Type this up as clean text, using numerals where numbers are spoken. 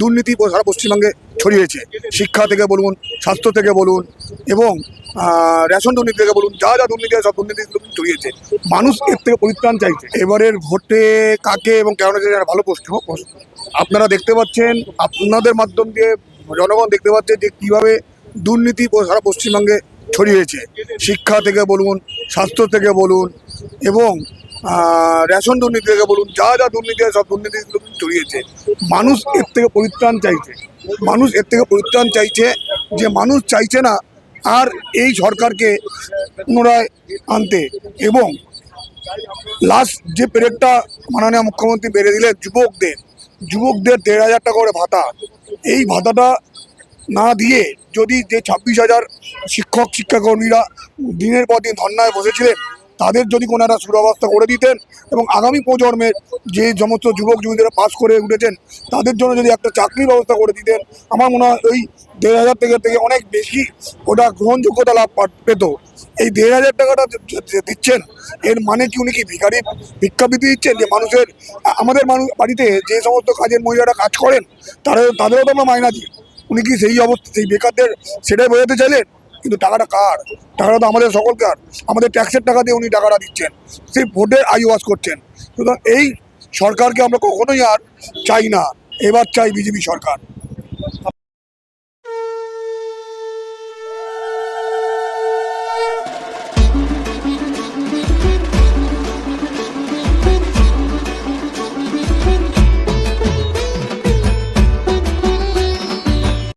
দুর্নীতি সারা পশ্চিমবঙ্গে ছড়িয়েছে। শিক্ষা থেকে বলুন, স্বাস্থ্য থেকে বলুন এবং রেশন দুর্নীতি থেকে বলুন, যা যা দুর্নীতি সব দুর্নীতিগুলো ছড়িয়েছে। মানুষ এর থেকে পরিত্রাণ চাইছে। এবারের ভোটে কাকে এবং কেন ভালো প্রশ্ন। আপনারা দেখতে পাচ্ছেন, আপনাদের মাধ্যম দিয়ে জনগণ দেখতে পাচ্ছে যে কীভাবে দুর্নীতি সারা পশ্চিমবঙ্গে ছড়িয়েছে। শিক্ষা থেকে বলুন, স্বাস্থ্য থেকে বলুন এবং রেশন দুর্নীতি থেকে বলুন, যা যা দুর্নীতি সব দুর্নীতিগুলো ছড়িয়েছে। মানুষ এর থেকে পরিত্রাণ চাইছে। মানুষ এর থেকে পরিত্রাণ চাইছে যে মানুষ চাইছে না আর এই সরকারকে পুনরায় আনতে। এবং লাস্ট যে পেরেডটা মাননীয় মুখ্যমন্ত্রী বেড়ে দিলেন যুবকদের ১,৫০০ টাকা করে ভাতা, এই ভাতাটা না দিয়ে যদি যে ২৬,০০০ শিক্ষক শিক্ষাকর্মীরা দিনের পর দিন ধর্নায় বসেছিলেন তাদের যদি কোনো একটা সুব্যবস্থা করে দিতেন এবং আগামী প্রজন্মের যে সমস্ত যুবক যুবতীরা পাস করে উঠেছেন তাদের জন্য যদি একটা চাকরির ব্যবস্থা করে দিতেন, আমার মনে হয় ওই ১,৫০০ থেকে অনেক বেশি ওটা গ্রহণযোগ্যতা লাভ পেত। এই ১,৫০০ টাকাটা দিচ্ছেন, এর মানে কি উনি কি ভিক্ষাবৃত্তি দিচ্ছেন? যে মানুষের আমাদের বাড়িতে যে সমস্ত কাজের মহিলারা কাজ করেন তাদেরও তো আমরা মাইনা দিই। উনি কি সেই অবস্থা সেই বেকারদের সেটাই বোঝাতে চাইলেন? কিন্তু টাকাটা কার? টাকাটা তো আমাদের সকলকার, আমাদের ট্যাক্সের টাকা দিয়ে উনি টাকাটা দিচ্ছেন, সেই ভোটের আইওয়াজ করছেন। সুতরাং এই সরকারকে আমরা কখনোই আর চাই না, এবার চাই বিজেপি সরকার।